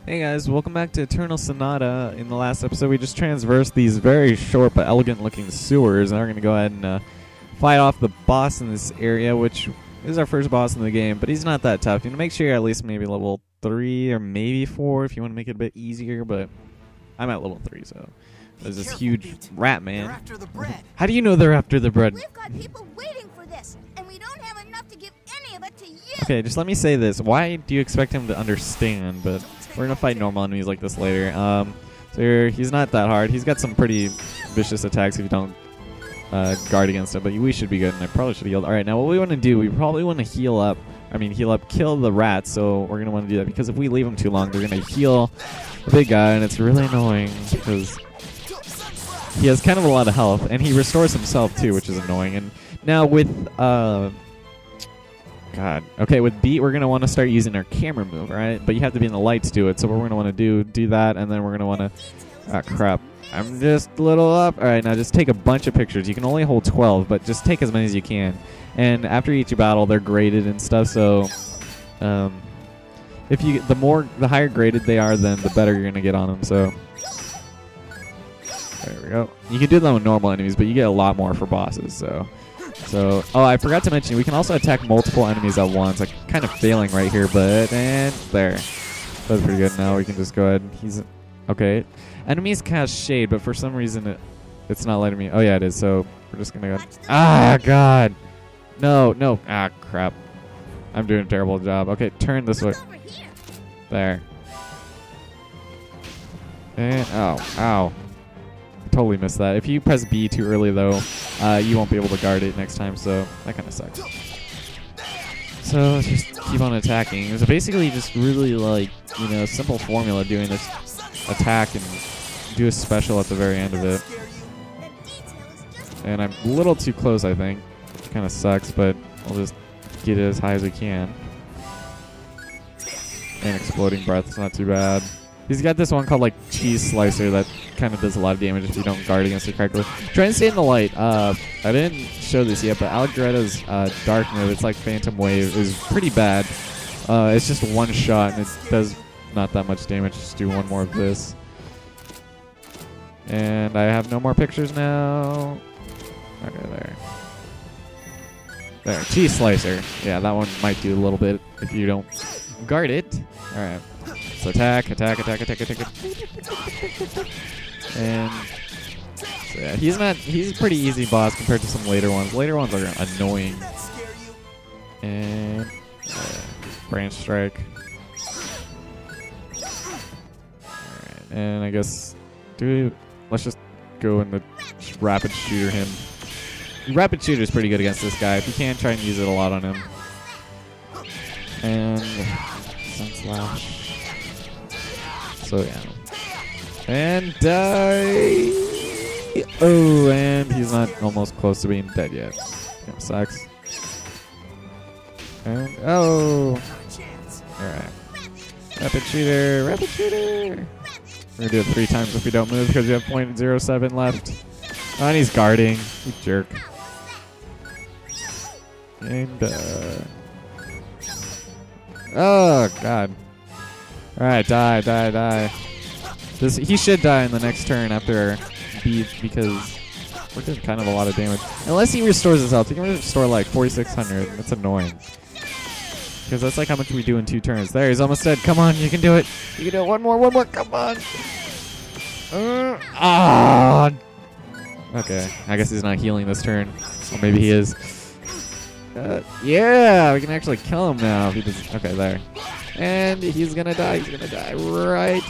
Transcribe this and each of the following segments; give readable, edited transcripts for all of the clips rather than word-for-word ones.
Hey guys, welcome back to Eternal Sonata. In the last episode, we just transversed these very short but elegant-looking sewers, and we're going to go ahead and fight off the boss in this area, which is our first boss in the game, but he's not that tough. You know, make sure you're at least maybe level 3 or maybe 4 if you want to make it a bit easier, but I'm at level 3, so there's this huge rat man. They're after the bread. How do you know they're after the bread? We've got people waiting for this, and we don't have enough to give any of it to you. Okay, just let me say this. Why do you expect him to understand? But we're gonna fight normal enemies like this later. He's not that hard. He's got some pretty vicious attacks if you don't guard against him. But we should be good, and I probably should have healed. All right, now what we want to do, we probably want to heal up, kill the rats. So we're gonna want to do that because if we leave them too long, they're gonna heal the big guy, and it's really annoying because he has kind of a lot of health, and he restores himself too, which is annoying. And now with with beat, we're going to want to start using our camera move, right? But you have to be in the light to do it. So what we're going to want to do that, and then we're going to want to... Ah, crap. I'm just a little up. All right, now just take a bunch of pictures. You can only hold 12, but just take as many as you can. And after each battle, they're graded and stuff, so... the higher graded they are, then the better you're going to get on them, so... There we go. You can do them with normal enemies, but you get a lot more for bosses, so... I forgot to mention, we can also attack multiple enemies at once. I'm kind of failing right here, but... And there. That's pretty good. Now we can just go ahead. Okay. Enemies cast shade, but for some reason it's not letting me... Oh, yeah, it is. So we're just going to go... Ah, God! No. Ah, crap. I'm doing a terrible job. Okay, turn this way. There. And... Ow. Totally missed that. If you press B too early, though, you won't be able to guard it next time, so that kind of sucks. So let's just keep on attacking. So basically just really, simple formula doing this attack and do a special at the very end of it. And I'm a little too close, I think. Kind of sucks, but I'll just get it as high as we can. And exploding breath is not too bad. He's got this one called Cheese Slicer that kind of does a lot of damage if you don't guard against it correctly. Try and stay in the light. I didn't show this yet, but Allegretta's dark move, it's like Phantom Wave, is pretty bad. It's just one shot and it does not that much damage. Just do one more of this. And I have no more pictures now. Okay, there. There, Cheese Slicer. Yeah, that one might do a little bit if you don't guard it. Alright. So attack. And so yeah, he's a pretty easy boss compared to some later ones. Later ones are annoying. And branch strike. Alright, and I guess let's just go in the rapid shooter him. Rapid shooter is pretty good against this guy. If you can, try and use it a lot on him. And Sunslash. So yeah. And die. Oh, and he's not almost close to being dead yet. Kind of sucks. And alright. Rapid shooter. We're gonna do it 3 times if we don't move because we have 0.07 left. Oh, and he's guarding. You jerk. And oh god. Alright, die. He should die in the next turn after beat because we're doing kind of a lot of damage. Unless he restores his health. He can restore 4,600. That's annoying. Because that's how much we do in 2 turns. There, he's almost dead. Come on, you can do it. You can do it. One more. Come on. Okay, I guess he's not healing this turn. Or maybe he is. Yeah, we can actually kill him now. If he does. Okay, there. And he's gonna die. Right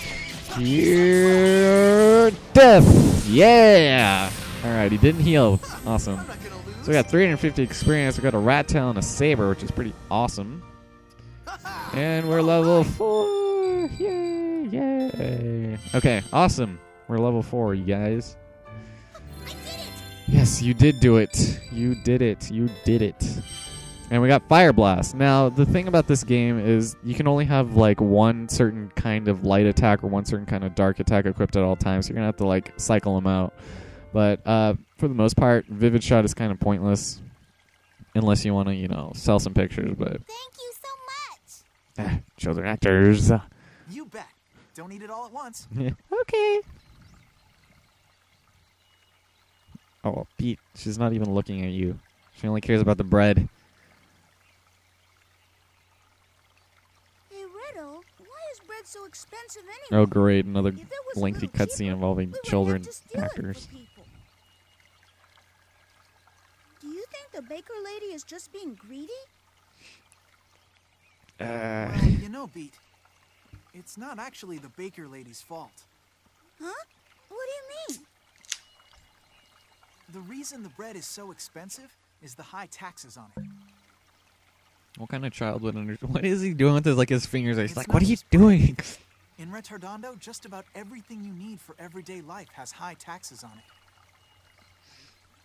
here. Death. Yeah. Alright, he didn't heal. Awesome. So we got 350 experience. We got a rat tail and a saber, which is pretty awesome. And we're level 4. Yay. Okay, awesome. We're level 4, you guys. Yes, you did do it. You did it. And we got Fire Blast. Now, the thing about this game is you can only have one certain kind of light attack or one certain kind of dark attack equipped at all times. So you're going to have to cycle them out. But for the most part, Vivid Shot is kind of pointless unless you want to, sell some pictures. But Thank you so much. children actors. You bet. Don't eat it all at once. Okay. Oh, Pete, she's not even looking at you. She only cares about the bread. Hey, Riddle, why is bread so expensive anyway? Oh, great. Another If it was a lengthy little cutscene cheaper, involving we wouldn't children have to steal it actors. for people. Do you think the baker lady is just being greedy? Well, you know, Beat, it's not actually the baker lady's fault. Huh? What do you mean? The reason the bread is so expensive is the high taxes on it. What kind of child would understand? What is he doing with his his fingers? He's It's like, not what are you just bread. doing? In Retardondo, just about everything you need for everyday life has high taxes on it.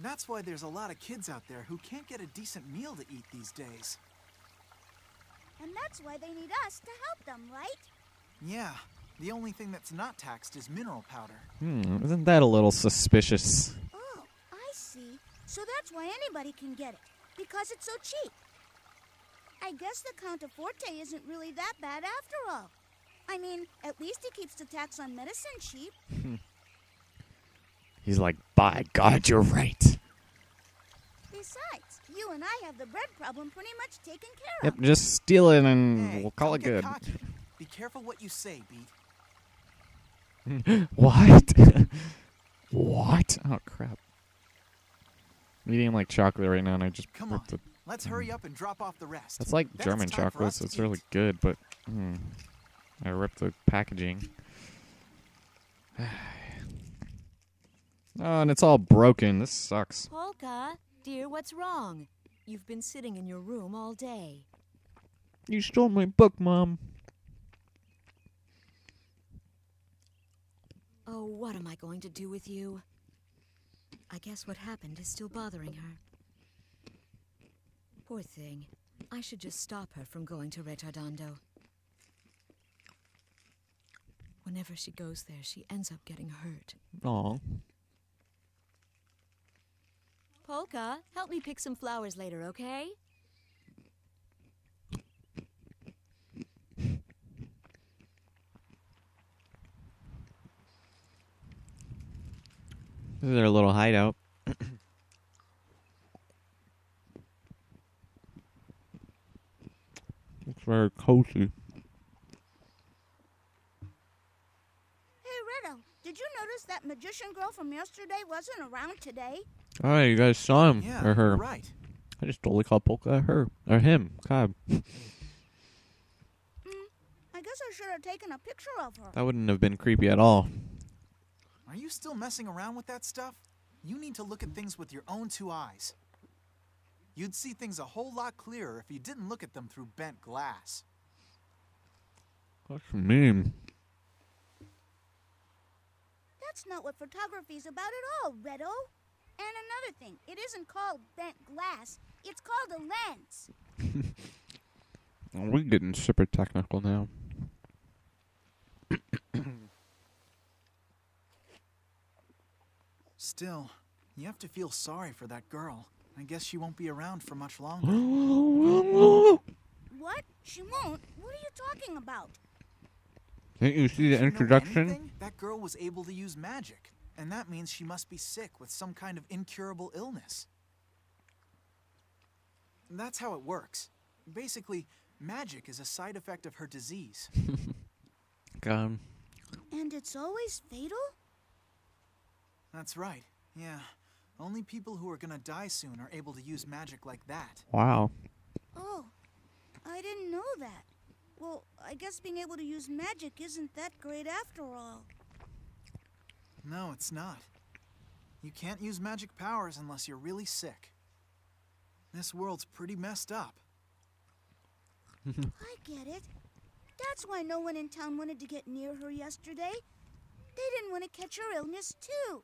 That's why there's a lot of kids out there who can't get a decent meal to eat these days. And that's why they need us to help them, right? Yeah, the only thing that's not taxed is mineral powder. Isn't that a little suspicious? Oh, I see. So that's why anybody can get it. Because it's so cheap. I guess the Contaforte isn't really that bad after all. I mean, at least he keeps the tax on medicine cheap. He's like, by God, you're right. Besides, you and I have the bread problem pretty much taken care Yep, of. just steal it and Hey, we'll call don't it get good. cocky. Be careful what you say, Beat. What? What? Oh, crap. I'm eating like chocolate right now and I just Come on, ripped it. let's hurry up and drop off the rest. That's like Then it's German time for chocolate, us so to it's really eat. good, but I ripped the packaging. Oh, and it's all broken. This sucks. Polka, dear, what's wrong? You've been sitting in your room all day. You stole my book, Mom. Oh, what am I going to do with you? I guess what happened is still bothering her. Poor thing. I should just stop her from going to Retardondo. Whenever she goes there, she ends up getting hurt. Aw. Polka, help me pick some flowers later, okay? This is their little hideout. It's very cozy. Hey, Riddle, did you notice that magician girl from yesterday wasn't around today? Oh, you guys saw him. Yeah, Or her. you're right. I just totally called Polka her. Or him. God. I guess I should have taken a picture of her. That wouldn't have been creepy at all. Are you still messing around with that stuff? You need to look at things with your own two eyes. You'd see things a whole lot clearer if you didn't look at them through bent glass. That's mean. That's not what photography's about at all, Riddle. And another thing, it isn't called bent glass. It's called a lens. We're getting super technical now. Still, you have to feel sorry for that girl. I guess she won't be around for much longer. What? She won't? What are you talking about? Didn't you see the If you know introduction? anything, that girl was able to use magic, and that means she must be sick with some kind of incurable illness. That's how it works. Basically, magic is a side effect of her disease. God. And it's always fatal? That's right, yeah. Only people who are gonna die soon are able to use magic like that. Wow. Oh, I didn't know that. Well, I guess being able to use magic isn't that great after all. No, it's not. You can't use magic powers unless you're really sick. This world's pretty messed up. I get it. That's why no one in town wanted to get near her yesterday. They didn't want to catch her illness, too.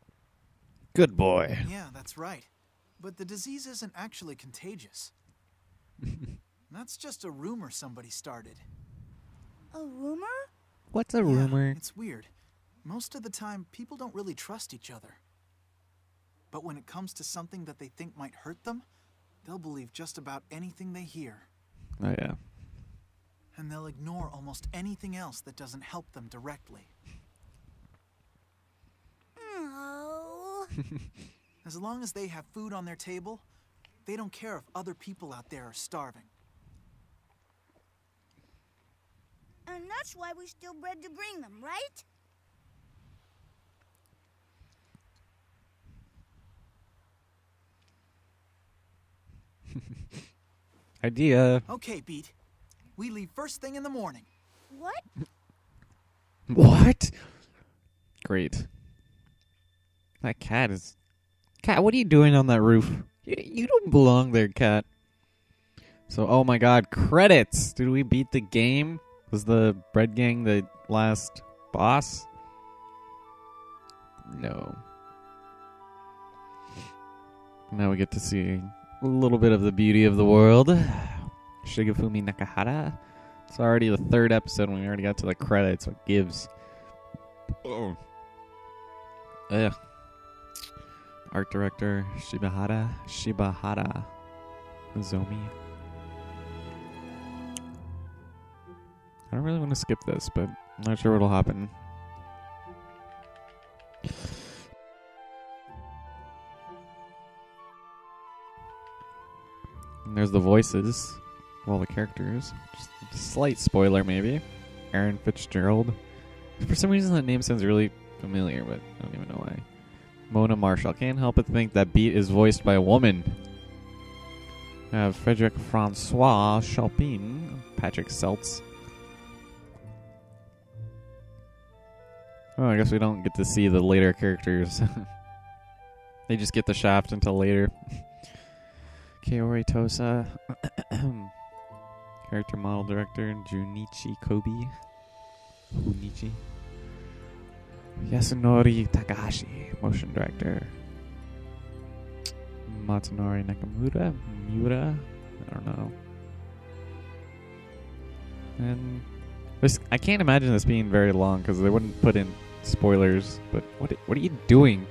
Good boy. Yeah, that's right. But the disease isn't actually contagious. That's just a rumor somebody started. A rumor? What's a Yeah, rumor? it's weird. Most of the time, people don't really trust each other. But when it comes to something that they think might hurt them, they'll believe just about anything they hear. Oh, yeah. And they'll ignore almost anything else that doesn't help them directly. Oh. As long as they have food on their table, they don't care if other people out there are starving. And that's why we steal bread to bring them, right? Idea. Okay, Beat. We leave first thing in the morning. What? What? Great. That cat is... Cat, what are you doing on that roof? You don't belong there, cat. So, oh my god, credits! Did we beat the game? Was the Bread Gang the last boss? No. Now we get to see a little bit of the beauty of the world. Shigefumi Nakahara. It's already the third episode and we already got to the credits. What gives? Oh. Ugh. Art director Shibahara Nozomi. I don't really want to skip this, but I'm not sure what'll happen. And there's the voices of all the characters. Just a slight spoiler, maybe. Aaron Fitzgerald. For some reason, that name sounds really familiar, but I don't even know why. Mona Marshall. Can't help but think that Beat is voiced by a woman. I have Frederick Francois Chalpin. Patrick Seltz. Oh, I guess we don't get to see the later characters. They just get the shaft until later. Kaori Tosa. Character model director Junichi Kobe. Junichi. Yasunori Takahashi. Motion director. Matsunori Nakamura. Miura. I don't know. And this, I can't imagine this being very long because they wouldn't put in spoilers. But what are you doing?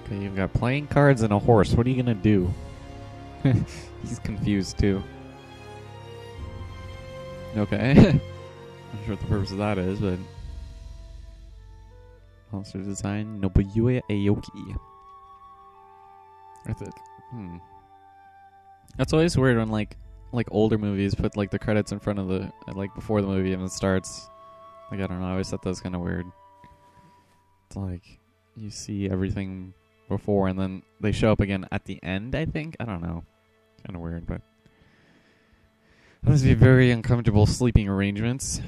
Okay, you've got playing cards and a horse. What are you gonna do? He's confused too. Okay. Not sure what the purpose of that is, but monster design Nobuyuya Aoki. That's always weird when like older movies put like the credits in front of the like before the movie even starts. Like I don't know, I always thought that was kind of weird. It's like you see everything before and then they show up again at the end, I think. I don't know. Kind of weird, but that must be very uncomfortable sleeping arrangements.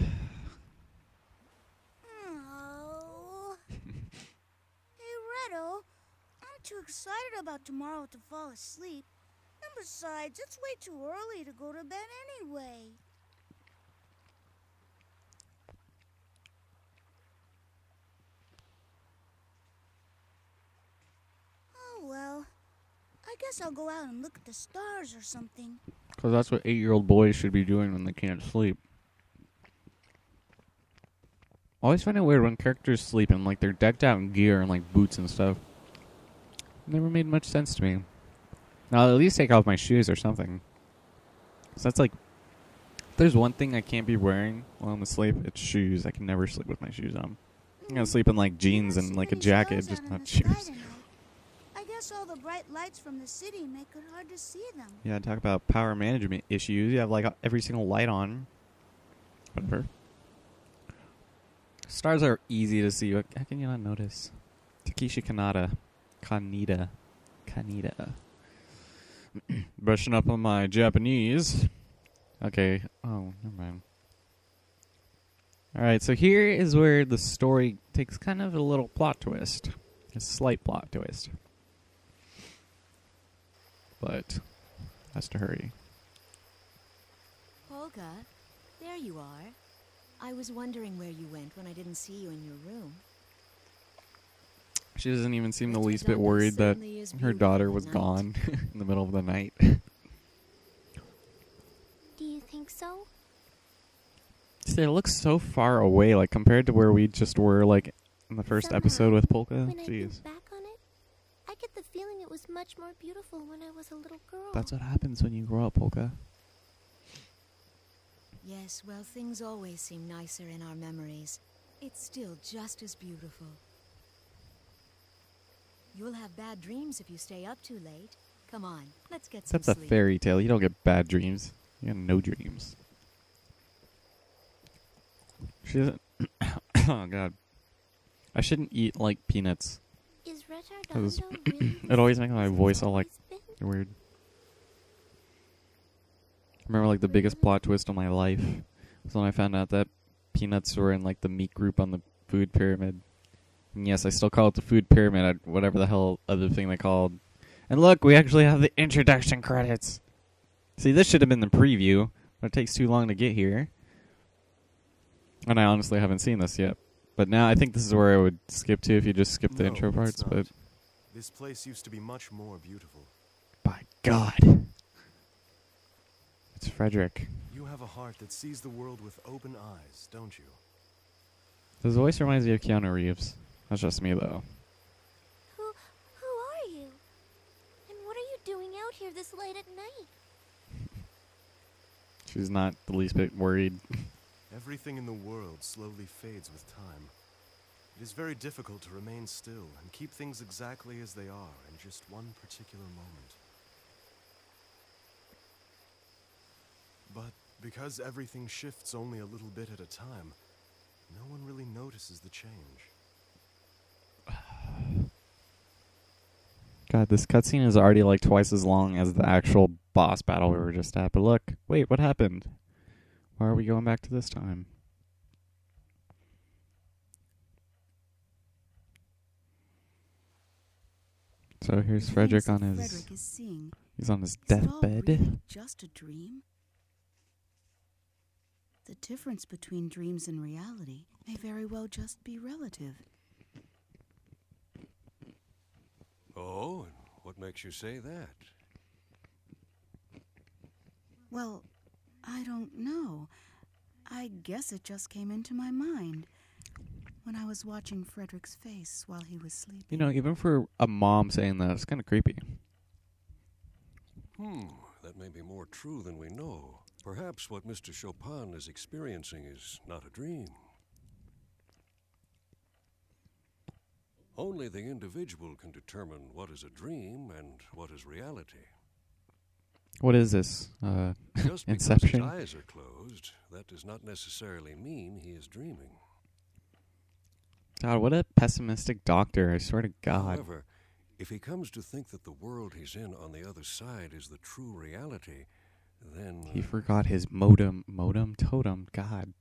Oh. Hey, Redo, I'm too excited about tomorrow to fall asleep. And besides, it's way too early to go to bed anyway. Oh, well. I guess I'll go out and look at the stars or something. Because that's what 8-year-old boys should be doing when they can't sleep. I always find it weird when characters sleep and like they're decked out in gear and like boots and stuff. Never made much sense to me. Now I'll at least take off my shoes or something. So that's like, if there's one thing I can't be wearing while I'm asleep, it's shoes. I can never sleep with my shoes on. I'm gonna sleep in like jeans and like a jacket, just not shoes. I guess all the bright lights from the city make it hard to see them. Yeah, talk about power management issues. You have like every single light on. Whatever. Stars are easy to see. How can you not notice? Takeshi Kaneda. Kaneda. Brushing up on my Japanese. Okay. Oh, never mind. Alright, so here is where the story takes kind of a little plot twist. A slight plot twist. But has to hurry. Olga, there you are. I was wondering where you went when I didn't see you in your room. She doesn't even seem the least bit worried that her daughter was gone in the middle of the night. Do you think so? See, it looks so far away, like compared to where we just were, like in the first episode with Polka. When I Jeez. think back on it, I get the feeling it was much more beautiful when I was a little girl. That's what happens when you grow up, Polka. Yes, well, things always seem nicer in our memories. It's still just as beautiful. You'll have bad dreams if you stay up too late. Come on, let's get some That's a sleep. fairy tale. You don't get bad dreams. You get no dreams. She doesn't. Oh god. I shouldn't eat like peanuts. Is 'Cause Retardondo really it always makes my the voice same all like as it's been? weird. Remember like the biggest plot twist of my life was when I found out that peanuts were in like the meat group on the food pyramid. And yes, I still call it the food pyramid, whatever the hell other thing they called. And look, we actually have the introduction credits. See, this should have been the preview, but it takes too long to get here. And I honestly haven't seen this yet. But now I think this is where I would skip to if you just skip the No, intro it's parts, not. but This place used to be much more beautiful. by God. It's Frederick. You have a heart that sees the world with open eyes, don't you? His voice reminds me of Keanu Reeves. That's just me, though. Who are you? And what are you doing out here this late at night? She's not the least bit worried. Everything in the world slowly fades with time. It is very difficult to remain still and keep things exactly as they are in just one particular moment. But because everything shifts only a little bit at a time, no one really notices the change. God, this cutscene is already like twice as long as the actual boss battle we were just at. But look, wait, what happened? Why are we going back to this time? So here's The Frederick things on that his. Frederick is seeing. He's on his Is it all deathbed. really just a dream? The difference between dreams and reality may very well just be relative. Oh, and what makes you say that? Well, I don't know. I guess it just came into my mind when I was watching Frederick's face while he was sleeping. You know, even for a mom saying that, it's kind of creepy. That may be more true than we know. Perhaps what Mr. Chopin is experiencing is not a dream. Only the individual can determine what is a dream and what is reality. What is this? Just because Inception? his eyes are closed, that does not necessarily mean he is dreaming. God, what a pessimistic doctor, I swear to God. However, if he comes to think that the world he's in on the other side is the true reality, then... He forgot his totem. God,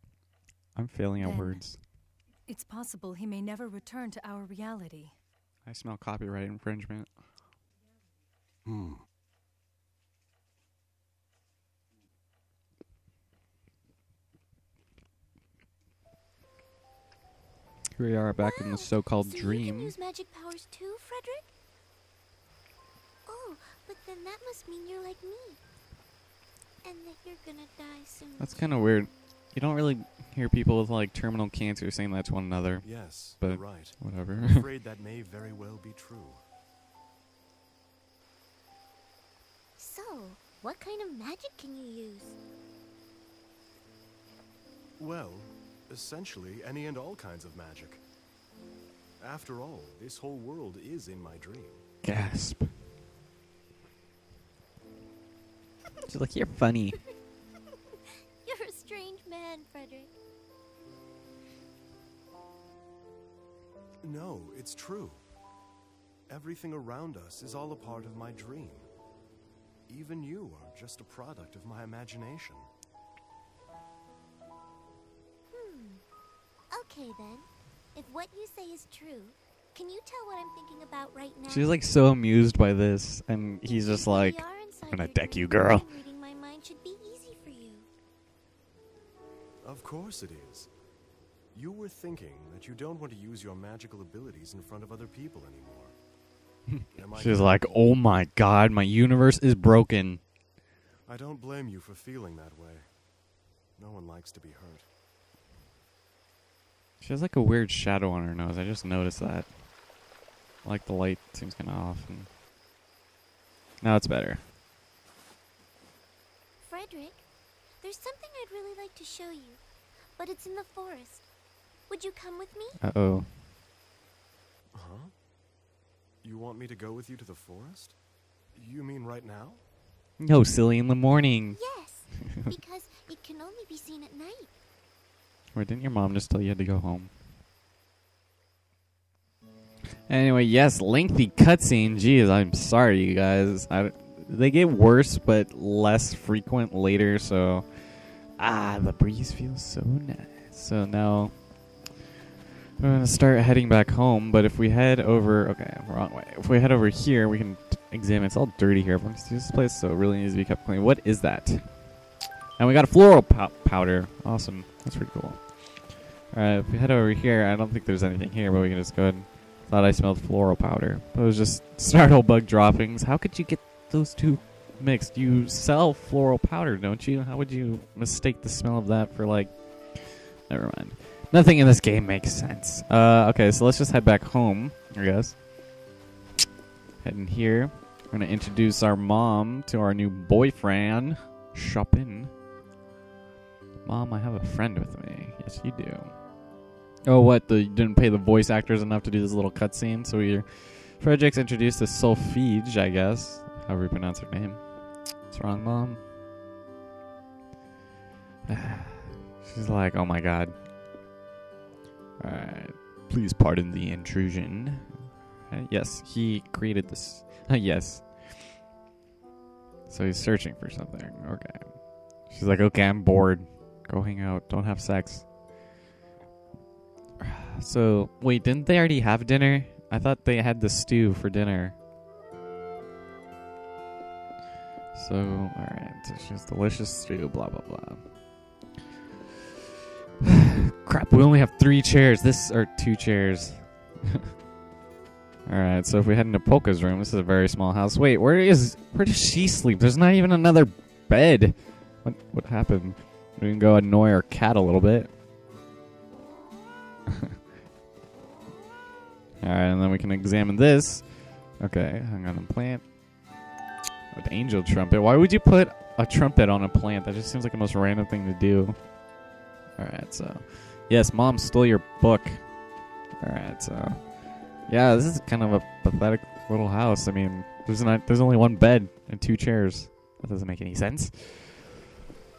I'm failing at Then- words. It's possible he may never return to our reality. I smell copyright infringement. Here we are back in the Wow, so-called so you can dream. use magic powers too, Frederick? Oh, but then that must mean you're like me. And that you're gonna die soon. That's kind of weird. You don't really hear people with like terminal cancer saying that to one another. Yes, But you're right. whatever. I'm afraid that may very well be true. So, what kind of magic can you use? Well, essentially any and all kinds of magic. After all, this whole world is in my dream. Gasp. She's like, you're funny. You're a strange man, Frederick. No, it's true. Everything around us is all a part of my dream. Even you are just a product of my imagination. Okay then. If what you say is true, can you tell what I'm thinking about right now? She's like so amused by this, and he's just like, We are inside I'm gonna your deck dream, you, girl. and reading my mind should be easy for you. Of course it is. You were thinking that you don't want to use your magical abilities in front of other people anymore. Am I she's correct? like, oh my God, my universe is broken. I don't blame you for feeling that way. No one likes to be hurt. She has like a weird shadow on her nose. I just noticed that. Like the light seems kind of off. And now it's better. Frederick, There's something I'd really like to show you, but it's in the forest. Would you come with me? Uh-oh. Huh? You want me to go with you to the forest? You mean right now? No, silly, in the morning. Yes, because it can only be seen at night. Or didn't your mom just tell you had to go home? Anyway, yes, lengthy cutscene. Jeez, I'm sorry, you guys. They get worse, but less frequent later, so... the breeze feels so nice. So now... we're going to start heading back home, but if we head over... Okay, wrong way. If we head over here, we can examine... It's all dirty here. Everyone sees this place, so it really needs to be kept clean. What is that? And we got a floral powder. Awesome. That's pretty cool. Alright, if we head over here, I don't think there's anything here, but we can just go ahead and... Thought I smelled floral powder. But it was just startle bug droppings. How could you get those two mixed? You sell floral powder, don't you? How would you mistake the smell of that for, like... Never mind. Nothing in this game makes sense. Okay, so let's just head back home, I guess. Heading here. We're going to introduce our mom to our new boyfriend. Shopping. Mom, I have a friend with me. Yes, you do. Oh, what? You didn't pay the voice actors enough to do this little cutscene? So Frederick's introduced as Solfege, I guess. However you pronounce her name. What's wrong, Mom? She's like, oh my god. Alright. Please pardon the intrusion. Yes, he created this. Yes. So he's searching for something. Okay. She's like, okay, I'm bored. Go hang out. Don't have sex. So, wait, didn't they already have dinner? I thought they had the stew for dinner. So, alright. So she's delicious stew, blah, blah, blah. Crap, we only have 3 chairs. Or 2 chairs. Alright, so if we head into Polka's room, this is a very small house. Wait, where does she sleep? There's not even another bed. What happened? We can go annoy our cat a little bit. Alright, and then we can examine this. Okay, hang on a plant. With angel trumpet. Why would you put a trumpet on a plant? That just seems like the most random thing to do. Alright, so... Yes, Mom stole your book. Alright, so... Yeah, this is kind of a pathetic little house. I mean, there's only 1 bed and 2 chairs. That doesn't make any sense.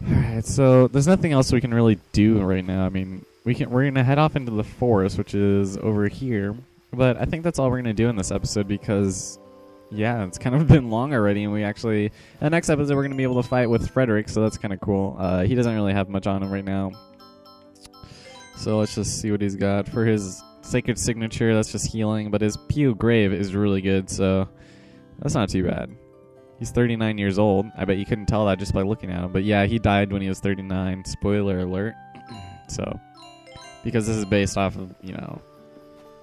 Alright, so there's nothing else we can really do right now. I mean, we're gonna head off into the forest, which is over here. But I think that's all we're gonna do in this episode because, yeah, it's kind of been long already, and we actually, the next episode we're gonna be able to fight with Frederick, so that's kind of cool. He doesn't really have much on him right now, so let's just see what he's got for his sacred signature. That's just healing, but his Pew Grave is really good, so that's not too bad. He's 39 years old. I bet you couldn't tell that just by looking at him. But yeah, he died when he was 39. Spoiler alert. So, because this is based off of, you know,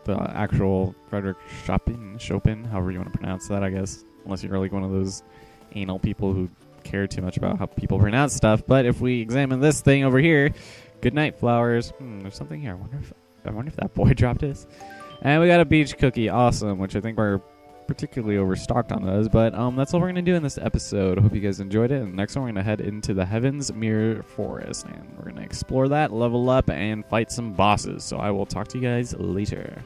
the actual Frederick Chopin, however you want to pronounce that, I guess. Unless you're like one of those anal people who care too much about how people pronounce stuff. But if we examine this thing over here, good night, flowers. There's something here. I wonder if that boy dropped his. And we got a beach cookie. Awesome, which I think we're particularly overstocked on those, but that's all we're gonna do in this episode. I hope you guys enjoyed it. And next one, we're gonna head into the Heaven's Mirror Forest, and we're gonna explore that, level up, and fight some bosses. So I will talk to you guys later.